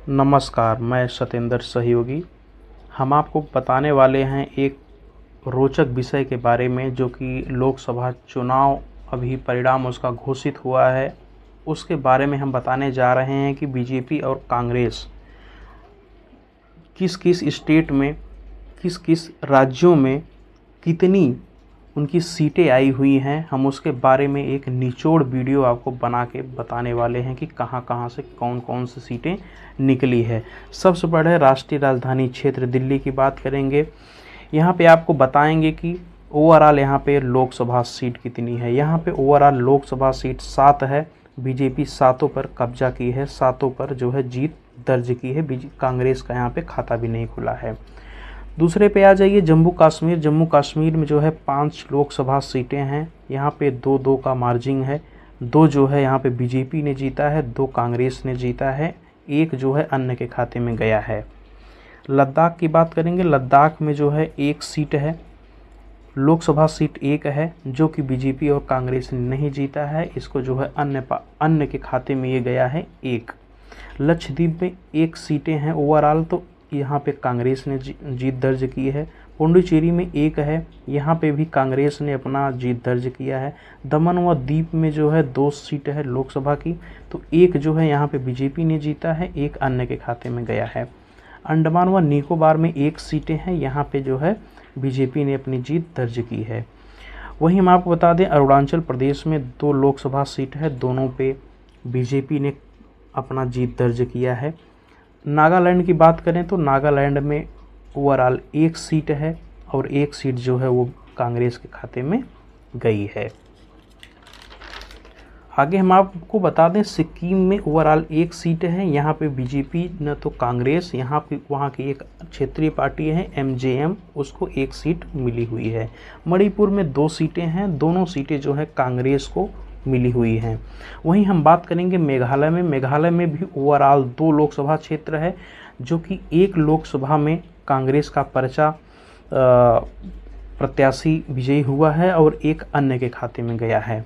नमस्कार, मैं सतेंद्र सहयोगी। हम आपको बताने वाले हैं एक रोचक विषय के बारे में, जो कि लोकसभा चुनाव अभी परिणाम उसका घोषित हुआ है। उसके बारे में हम बताने जा रहे हैं कि बीजेपी और कांग्रेस किस किस स्टेट में, किस किस राज्यों में कितनी उनकी सीटें आई हुई हैं। हम उसके बारे में एक निचोड़ वीडियो आपको बना के बताने वाले हैं कि कहां कहां से कौन कौन सी सीटें निकली है। सबसे पहले राष्ट्रीय राजधानी क्षेत्र दिल्ली की बात करेंगे। यहां पे आपको बताएंगे कि ओवरऑल यहां पे लोकसभा सीट कितनी है। यहां पे ओवरऑल लोकसभा सीट 7 है। बीजेपी 7 पर कब्जा की है, 7 पर जो है जीत दर्ज की है। कांग्रेस का यहाँ पे खाता भी नहीं खुला है। दूसरे पे आ जाइए जम्मू कश्मीर। जम्मू कश्मीर में जो है 5 लोकसभा सीटें हैं। यहाँ पे 2-2 का मार्जिन है। 2 जो है यहाँ पे बीजेपी ने जीता है, 2 कांग्रेस ने जीता है, 1 जो है अन्य के खाते में गया है। लद्दाख की बात करेंगे। लद्दाख में जो है 1 सीट है, लोकसभा सीट 1 है, जो कि बीजेपी और कांग्रेस ने नहीं जीता है। इसको जो है अन्य के खाते में ये गया है 1। लक्षद्वीप में 1 सीटें हैं ओवरऑल, तो यहाँ पे कांग्रेस ने जीत दर्ज की है। पुडुचेरी में 1 है, यहाँ पे भी कांग्रेस ने अपना जीत दर्ज किया है। दमन व दीप में जो है 2 सीट है लोकसभा की, तो 1 जो है यहाँ पे बीजेपी ने जीता है, 1 अन्य के खाते में गया है। अंडमान व निकोबार में 1 सीटें हैं, यहाँ पे जो है बीजेपी ने अपनी जीत दर्ज की है। वहीं हम आपको बता दें अरुणाचल प्रदेश में 2 लोकसभा सीट है, दोनों पे बीजेपी ने अपना जीत दर्ज किया है। नागालैंड की बात करें तो नागालैंड में ओवरऑल 1 सीट है और 1 सीट जो है वो कांग्रेस के खाते में गई है। आगे हम आपको बता दें सिक्किम में ओवरऑल 1 सीट है, यहाँ पे बीजेपी न तो कांग्रेस, यहाँ पे वहाँ की एक क्षेत्रीय पार्टी है एमजेएम, उसको 1 सीट मिली हुई है। मणिपुर में 2 सीटें हैं, दोनों सीटें जो है कांग्रेस को मिली हुई हैं। वहीं हम बात करेंगे मेघालय में। मेघालय में भी ओवरऑल 2 लोकसभा क्षेत्र है, जो कि 1 लोकसभा में कांग्रेस का पर्चा प्रत्याशी विजयी हुआ है और 1 अन्य के खाते में गया है।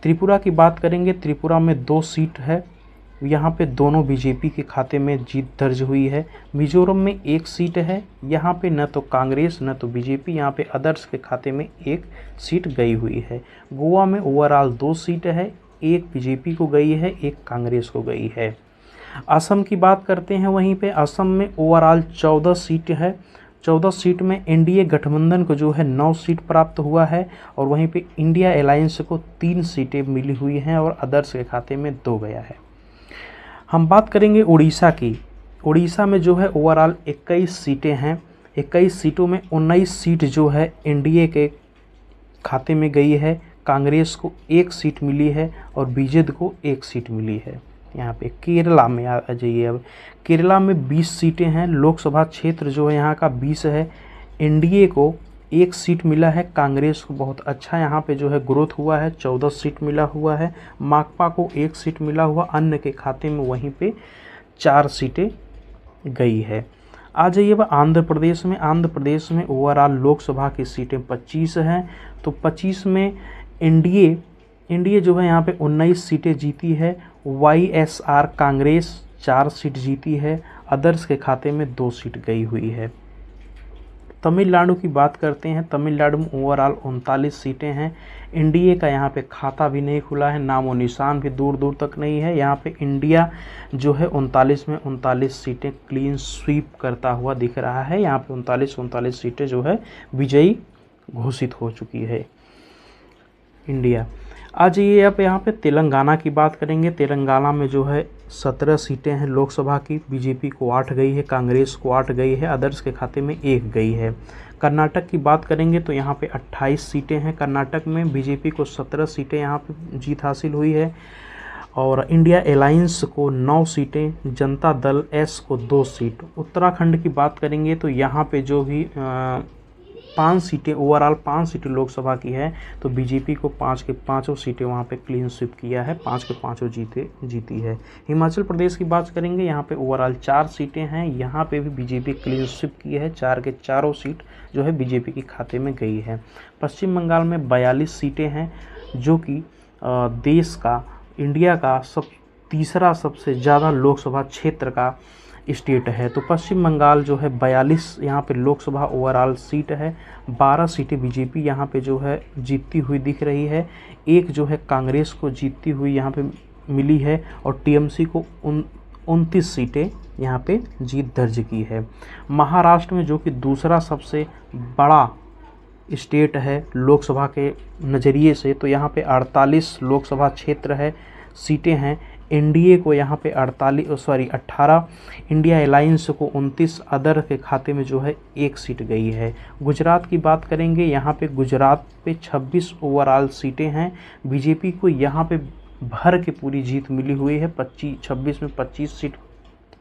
त्रिपुरा की बात करेंगे। त्रिपुरा में 2 सीट है, यहाँ पे दोनों बीजेपी के खाते में जीत दर्ज हुई है। मिजोरम में 1 सीट है, यहाँ पे न तो कांग्रेस न तो बीजेपी, यहाँ पे अदर्स के खाते में 1 सीट गई हुई है। गोवा में ओवरऑल 2 सीट है, 1 बीजेपी को गई है, 1 कांग्रेस को गई है। असम की बात करते हैं। वहीं पे असम में ओवरऑल 14 सीट है। 14 सीट में एनडीए गठबंधन को जो है 9 सीट प्राप्त हुआ है और वहीं पे इंडिया अलायंस को 3 सीटें मिली हुई हैं और अदर्स के खाते में 2 गया है। हम बात करेंगे उड़ीसा की। उड़ीसा में जो है ओवरऑल 21 सीटें हैं। 21 सीटों में 19 सीट जो है एनडीए के खाते में गई है। कांग्रेस को 1 सीट मिली है और बीजेपी को 1 सीट मिली है। यहाँ पे केरला में आ जाइए। अब केरला में 20 सीटें हैं, लोकसभा क्षेत्र जो है यहाँ का 20 है। एनडीए को 1 सीट मिला है, कांग्रेस को बहुत अच्छा यहाँ पे जो है ग्रोथ हुआ है, 14 सीट मिला हुआ है। माकपा को 1 सीट मिला हुआ, अन्य के खाते में वहीं पे 4 सीटें गई है। आ जाइए अब आंध्र प्रदेश में। आंध्र प्रदेश में ओवरऑल लोकसभा की सीटें 25 हैं, तो 25 में एनडीए जो है यहाँ पे 19 सीटें जीती है। वाईएसआर कांग्रेस 4 सीट जीती है, अदर्स के खाते में 2 सीट गई हुई है। तमिलनाडु की बात करते हैं। तमिलनाडु में ओवरऑल 39 सीटें हैं। एनडीए का यहाँ पे खाता भी नहीं खुला है, नामो निशान भी दूर दूर तक नहीं है। यहाँ पे इंडिया जो है 39 में 39 सीटें क्लीन स्वीप करता हुआ दिख रहा है। यहाँ पे 39 सीटें जो है विजयी घोषित हो चुकी है इंडिया। आ जाइए अब यहाँ पे तेलंगाना की बात करेंगे। तेलंगाना में जो है 17 सीटें हैं लोकसभा की, बीजेपी को 8 गई है, कांग्रेस को 8 गई है, अदर्स के खाते में 1 गई है। कर्नाटक की बात करेंगे तो यहाँ पे 28 सीटें हैं कर्नाटक में, बीजेपी को 17 सीटें यहाँ पे जीत हासिल हुई है और इंडिया अलायंस को 9 सीटें, जनता दल एस को 2 सीट। उत्तराखंड की बात करेंगे तो यहाँ पे जो भी 5 सीटें, ओवरऑल 5 सीटें लोकसभा की है, तो बीजेपी को 5 के 5 सीटें वहाँ पे क्लीन स्वीप किया है, 5 के 5 जीती है। हिमाचल प्रदेश की बात करेंगे, यहाँ पे ओवरऑल 4 सीटें हैं, यहाँ पे भी बीजेपी क्लीन स्वीप की है, 4 के 4 सीट जो है बीजेपी के खाते में गई है। पश्चिम बंगाल में 42 सीटें हैं, जो कि देश का, इंडिया का तीसरा सबसे ज़्यादा लोकसभा क्षेत्र का स्टेट है। तो पश्चिम बंगाल जो है 42 यहाँ पे लोकसभा ओवरऑल सीट है, 12 सीटें बीजेपी यहाँ पे जो है जीतती हुई दिख रही है, एक जो है कांग्रेस को जीतती हुई यहाँ पे मिली है और टीएमसी को 29 सीटें यहाँ पे जीत दर्ज की है। महाराष्ट्र में जो कि दूसरा सबसे बड़ा स्टेट है लोकसभा के नज़रिए से, तो यहाँ पे 48 लोकसभा क्षेत्र है, सीटें हैं। एनडीए को यहाँ पे 18, इंडिया अलायंस को 29, अदर के खाते में जो है 1 सीट गई है। गुजरात की बात करेंगे, यहाँ पे गुजरात पे 26 ओवरऑल सीटें हैं, बीजेपी को यहाँ पे भर के पूरी जीत मिली हुई है, 26 में 25 सीट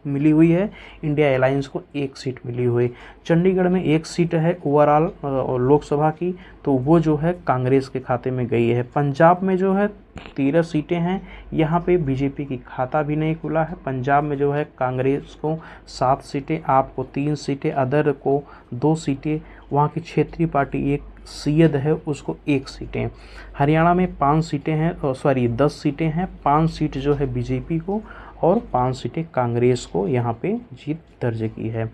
मिली हुई है, इंडिया अलायंस को 1 सीट मिली हुई। चंडीगढ़ में 1 सीट है ओवरऑल लोकसभा की, तो वो जो है कांग्रेस के खाते में गई है। पंजाब में जो है 13 सीटें हैं, यहाँ पे बीजेपी की खाता भी नहीं खुला है। पंजाब में जो है कांग्रेस को 7 सीटें, आप को 3 सीटें, अदर को 2 सीटें, वहाँ की क्षेत्रीय पार्टी एक सीयद है उसको 1 सीटें। हरियाणा में 5 सीटें हैं, 10 सीटें हैं, 5 सीट जो है बीजेपी को और 5 सीटें कांग्रेस को यहाँ पे जीत दर्ज की है।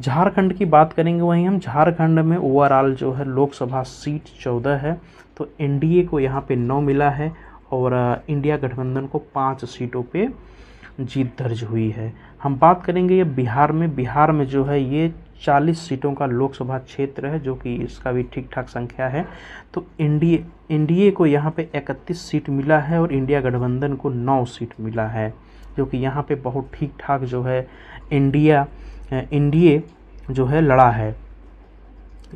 झारखंड की बात करेंगे, वहीं हम झारखंड में ओवरऑल जो है लोकसभा सीट 14 है, तो एनडीए को यहाँ पे 9 मिला है और इंडिया गठबंधन को 5 सीटों पे जीत दर्ज हुई है। हम बात करेंगे ये बिहार में जो है ये 40 सीटों का लोकसभा क्षेत्र है, जो कि इसका भी ठीक ठाक संख्या है। तो एनडीए को यहाँ पे 31 सीट मिला है और इंडिया गठबंधन को 9 सीट मिला है, जो कि यहाँ पे बहुत ठीक ठाक जो है एनडीए जो है लड़ा है।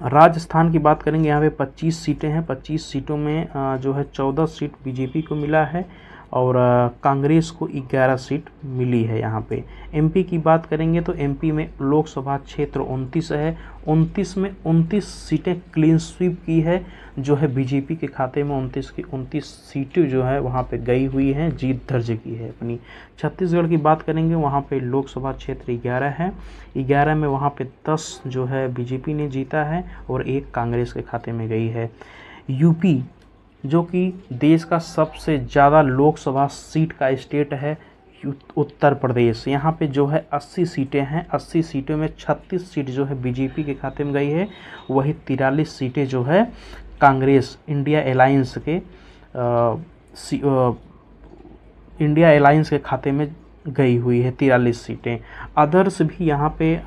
राजस्थान की बात करेंगे, यहाँ पे 25 सीटें हैं, 25 सीटों में जो है 14 सीट बीजेपी को मिला है और कांग्रेस को 11 सीट मिली है यहाँ पे। एमपी की बात करेंगे तो एमपी में लोकसभा क्षेत्र 29 है, 29 में 29 सीटें क्लीन स्वीप की है, जो है बीजेपी के खाते में 29 की 29 सीटें जो है वहाँ पे गई हुई हैं, जीत दर्ज की है अपनी। छत्तीसगढ़ की बात करेंगे, वहाँ पे लोकसभा क्षेत्र 11 है, 11 में वहाँ पे 10 जो है बीजेपी ने जीता है और 1 कांग्रेस के खाते में गई है। यूपी जो कि देश का सबसे ज़्यादा लोकसभा सीट का स्टेट है, उत्तर प्रदेश, यहाँ पे जो है 80 सीटें हैं, 80 सीटों में 36 सीट जो है बीजेपी के खाते में गई है, वही 43 सीटें जो है कांग्रेस इंडिया अलायंस के खाते में गई हुई है 43 सीटें। अदर्स भी यहाँ पे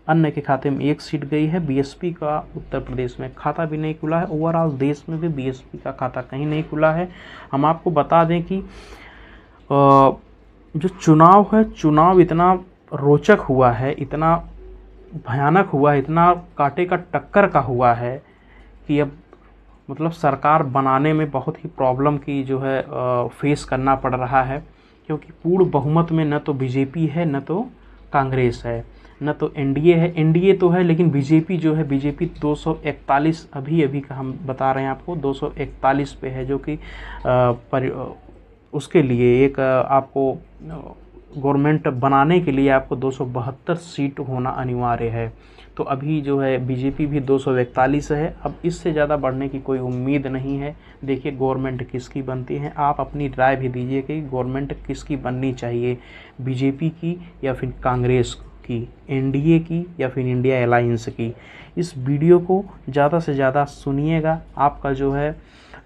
अन्य के खाते में 1 सीट गई है। बीएसपी का उत्तर प्रदेश में खाता भी नहीं खुला है, ओवरऑल देश में भी बीएसपी का खाता कहीं नहीं खुला है। हम आपको बता दें कि जो चुनाव है, चुनाव इतना रोचक हुआ है, इतना भयानक हुआ है, इतना कांटे का टक्कर का हुआ है कि अब मतलब सरकार बनाने में बहुत ही प्रॉब्लम की जो है फेस करना पड़ रहा है, क्योंकि पूर्ण बहुमत में न तो बीजेपी है, न तो कांग्रेस है, न तो एनडीए है। एनडीए तो है लेकिन बीजेपी जो है, बीजेपी 241 अभी का हम बता रहे हैं आपको 241 पे है, जो कि उसके लिए एक आपको गवर्नमेंट बनाने के लिए आपको 272 सीट होना अनिवार्य है। तो अभी जो है बीजेपी भी 241 है, अब इससे ज़्यादा बढ़ने की कोई उम्मीद नहीं है। देखिए गवर्नमेंट किसकी बनती है, आप अपनी राय भी दीजिए कि गवर्नमेंट किसकी बननी चाहिए, बीजेपी की या फिर कांग्रेस की, एनडीए की या फिर इंडिया अलायंस की। इस वीडियो को ज़्यादा से ज़्यादा सुनिएगा, आपका जो है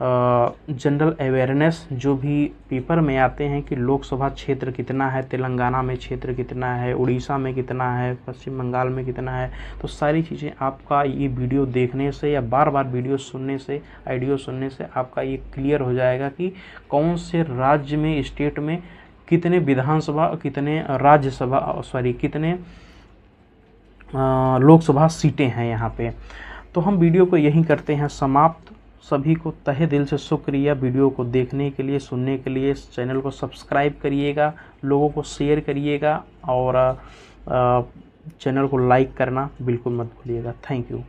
जनरल अवेयरनेस जो भी पेपर में आते हैं कि लोकसभा क्षेत्र कितना है, तेलंगाना में क्षेत्र कितना है, उड़ीसा में कितना है, पश्चिम बंगाल में कितना है, तो सारी चीज़ें आपका ये वीडियो देखने से या बार बार वीडियो सुनने से, ऑडियो सुनने से आपका ये क्लियर हो जाएगा कि कौन से राज्य में, स्टेट में कितने विधानसभा, कितने राज्यसभा, कितने लोकसभा सीटें हैं यहाँ पे। तो हम वीडियो को यहीं करते हैं समाप्त। सभी को तहे दिल से शुक्रिया वीडियो को देखने के लिए, सुनने के लिए। इस चैनल को सब्सक्राइब करिएगा, लोगों को शेयर करिएगा और चैनल को लाइक करना बिल्कुल मत भूलिएगा। Thank you.